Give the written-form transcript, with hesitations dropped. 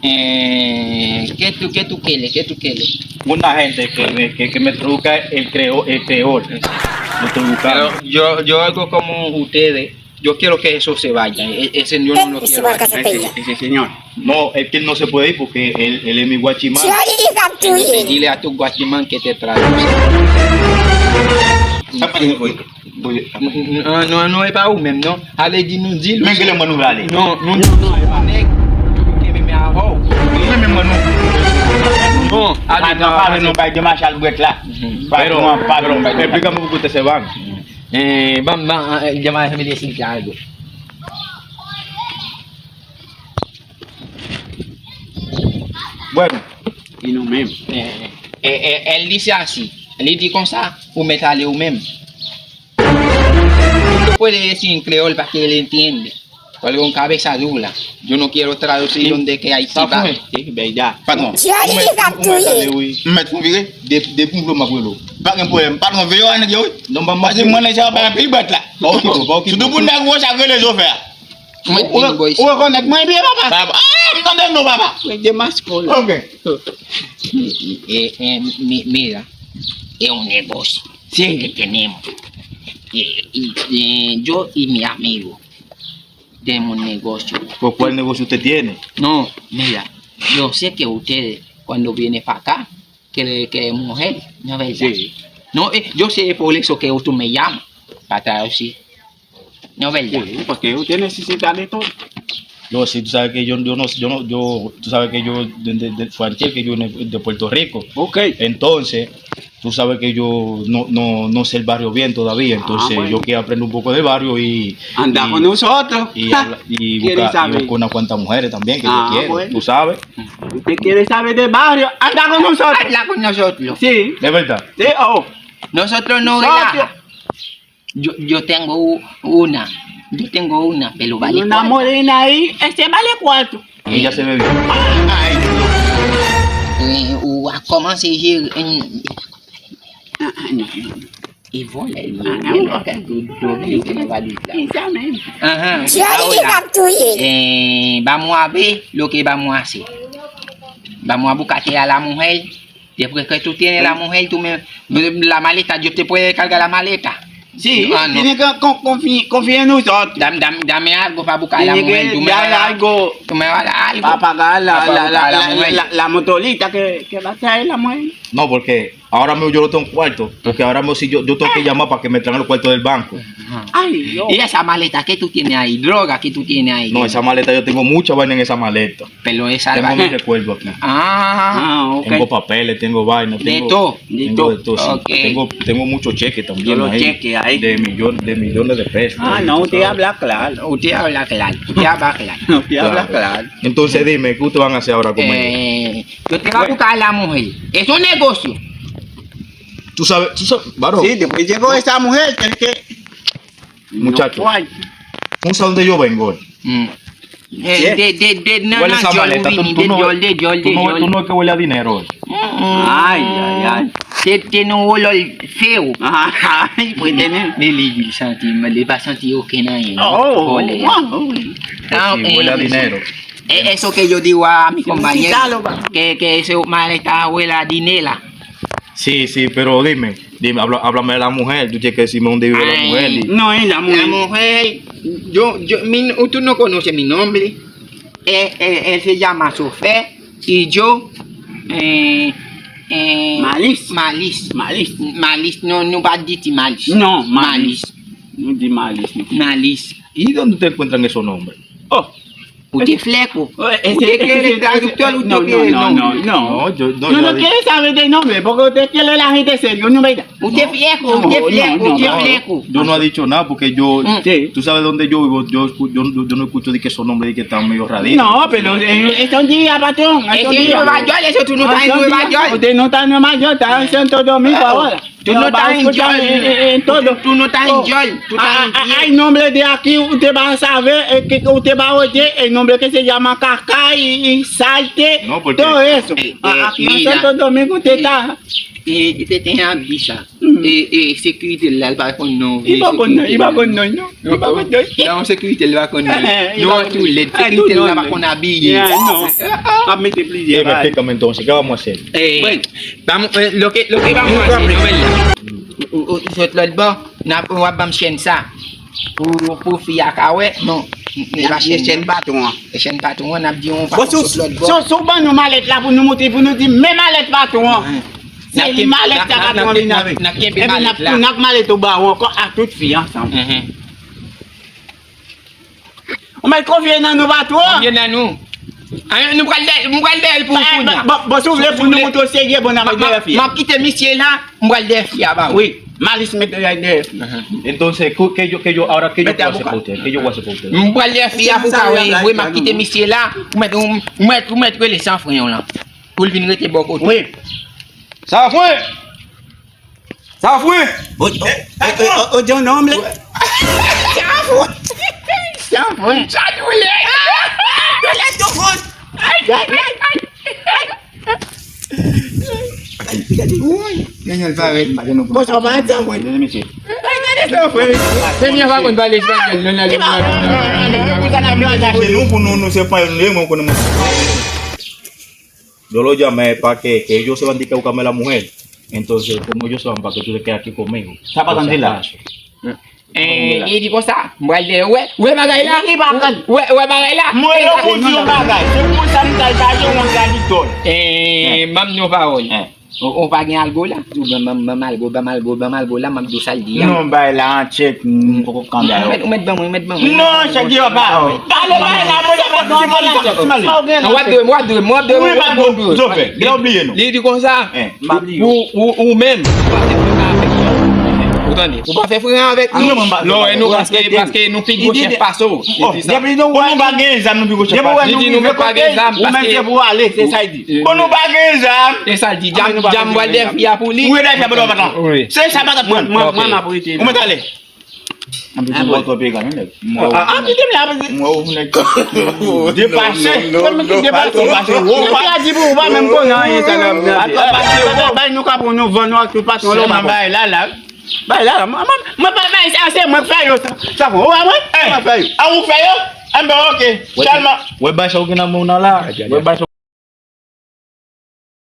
¿Qué tú quieres? ¿Qué tú quieres? Una gente que me traduzca el creol. Lo estoy buscando. Pero yo algo como ustedes, yo quiero que eso se vaya. Ese yo no lo quiero. Ese señor. No, es que él no se puede ir porque él es mi guachimán. Dile a tu guachimán que te traduzca. No es para un mem, no. Allez, dis-nous, dis-le. Mais que le manu rale. Non. No, Padre, no va a llamar al güey la. Pero explícame por qué ustedes se van. Vamos a llamar a decirte algo. Bueno, y no me. Él dice así, él dice con ça, vous mettez à vous même. Tú puedes decir en creol para que él entienda. O algo con cabeza dura. Yo no quiero traducir donde que hay cipa. Sí, ya. Pardon. Met fumige De punto más bueno. bagen poem pardon veo anak yow No vamos parce que mën sa ba pi bat la su du bu nak wo sa gele zo faire o ko nak moy bi baba no dem no baba De más cola. okay Mira, es un negocio que tenemos. Yo y mi amigo tenemos un negocio. Pues, ¿cuál negocio usted tiene? No, mira, yo sé que ustedes cuando vienen para acá, que es mujer, ¿no es verdad? Sí. No, yo sé por eso que tú me llamas, para traducir. ¿No es verdad? Sí, porque usted necesita de todo. No, sí, tú sabes que tú sabes que yo de Fuantier, que yo de Puerto Rico. ok Entonces, tú sabes que yo no sé el barrio bien todavía, entonces bueno. yo quiero aprender un poco del barrio y anda con nosotros y ¿Quiere buscar saber? con unas cuantas mujeres también que Ah, yo quiero, bueno. tú sabes. usted quiere saber del barrio anda con nosotros Habla con nosotros. sí ¿De verdad? sí Nosotros no Nosotros. relaja. Yo tengo una, pero vale una cuatro. morena ahí este vale 4 Ella se ve bien. Comment se dit et voilà, Ajá. Ahora, vamos a ver lo que vamos a hacer. Vamos a buscarte a la mujer. Después que tú tienes la mujer, la maleta, yo te puedo cargar la maleta. sí Ah, no. tiene que confiar en nosotros Dame algo para buscar a la tiene mujer. que Tú me vas a dar dar algo Tú me vas a dar algo. para pagar Para pagar la mujer. la motorita que va a traer la mujer. No, porque ahora mismo yo no tengo cuarto, porque ahora mismo si yo tengo que llamar para que me traigan los cuartos del banco. Ay, Dios. Y esa maleta que tú tienes ahí, droga que tú tienes ahí. No, esa maleta yo tengo mucha vaina en esa maleta. Pero esa Tengo mi recuerdo aquí. Ok. Tengo papeles, tengo vainas, De tengo todo. tengo de todo, sí. Ok. Tengo muchos cheques también Yo los ahí, cheques ahí. de millones de pesos. No, tú usted sabes. habla claro. Usted habla claro. Usted habla claro. Usted habla claro. Entonces dime, ¿qué ustedes van a hacer ahora conmigo? Yo te voy a buscar a la mujer. Es un negocio. Tú sabes, varón, Sí, después llegó esa mujer que muchacho, No, ¿cuál? ¿tú sabes dónde yo vengo? No, ¿Cuál es esa maleta? Tú no es que huele a dinero hoy. Ay. Tiene un olor feo. Ay, puede tener. Le va a sentir que nadie. Oh, Ole. wow. Sí, huele a dinero. Eso que yo digo a mi compañero, Quítalo, va. que ese maleta huele a dinela. Sí, pero dime, háblame de la mujer, tú tienes que decirme dónde vive la Ay. mujer. No es la La mujer. mujer, tú no conoces mi nombre. Él se llama Sofía y yo, Malice. Malice, no va a decir Malice. No, Malice. No di Malice. Malice. ¿Y dónde te encuentran esos nombres? Oh. Usted fleco. Ese- ¿Usted quiere ese- traductor? ¿Usted No, quiere no, nombre? no. yo No quiere saber del nombre porque usted quiere la gente serio, ¿no verdad? Usted fleco, No, usted no, fleco, no, usted no. fleco. Yo no he dicho nada porque yo, Sí. tú sabes dónde yo vivo, yo no escucho de que esos nombres de que están medio raditos. No, pero estos días, patrón. Es estos que en días. Nueva York, eso tú no estás en Estos Nueva días. York. Usted no está en Nueva York, está en Santo Domingo ahora. Tú no Va a estás en escuchar York. en todo. Tú no estás en York, tú estás en Hay nombres de aquí, usted va a saber que usted va a oír el nombre que se llama Cascay y Salte, No, porque- todo eso. Eh, Aquí en mira. Santo Domingo usted está. Et c'était un bicha. Et sécurité là, elle va qu'on non. Il va qu'on non, il va qu'on non, non. Il va qu'on non. Là, en sécurité, elle va qu'on non. Il Non, va tout les sécurité là, va qu'on habille. Non. A mettre Eh, plusieurs. me explícame entonces, ¿qué vamos a hacer? Vamos, lo que vamos a hacer, sur l'autre bord, on va bam chaîne ça. Pour faire ouais, non. La chaîne bâton. La chaîne bâton, on a dit on va sur l'autre bord. Souvent nous mallettes là pour nous monter pour nous dire même mallette pas toi. C'est les mallettes ça va nous venir avec. Et puis n'a mallette au bas encore à toutes filles ensemble. On met confier dans nous pas toi. Viens à nous. Nous allons pour nous. Bon, si vous voulez pour nous montrer sérieux bon avec des filles. Ma petite monsieur là, on va le défier avant. Oui, malice mettre des filles. Entonces, ¿qué yo puedo hacer por usted? ¿Qué yo voy a hacer por usted? On va le défier pour ça, oui, ma petite monsieur là, on mettre les 100 francs là. Pour venir rester bon côté. Oui. Ça fouet. Ça fouet. Oh, John homme là. Ça doule. Laisse ton phone. Bon, ça va être oui. Première fois qu'on va aller espagnol, Yo lo llamé para que ellos se van a dedicar a buscarme la mujer. Entonces, como ellos se van para que tú te quedes aquí conmigo. Ça va tranquille. il dit comme ça, moi il dit ouais bagay là, ouais bagay là. Moi yo pour dire bagay, c'est pour ça que t'as on a dit tout. Mam no parole. On va gagner algo là. Malgo là, mam do ça dit. Non, bah là en check pour quand On met bon. Non, ça dit pas. Allez là, Moi deux. Oui, pas bon. Zofé, il a oublié nous. Il dit comme ça. Ou même. Vous pas faire frère avec nous. Non, nous parce que nous pique chef passo. Depuis nous on pas gagner ça nous pique chef passo. Il dit nous pas gagner ça parce que pour aller, c'est ça il dit. On nous pas gagner ça. C'est ça dit jam va défier pour lui. Oui, là ça pas maintenant. C'est ça pas moi m'a prêté. On met aller. Ah, tu t'aimes là, moi, on est dépassé. Comme qui dépasse, on va dire pour va même qu'on a ça là. Nous quand nous vendre que pas on là. Bah là, moi c'est moi faire ça. Ouais, ah vous faire. Ah ben OK. Wewe basha ukina muna la. Wewe basha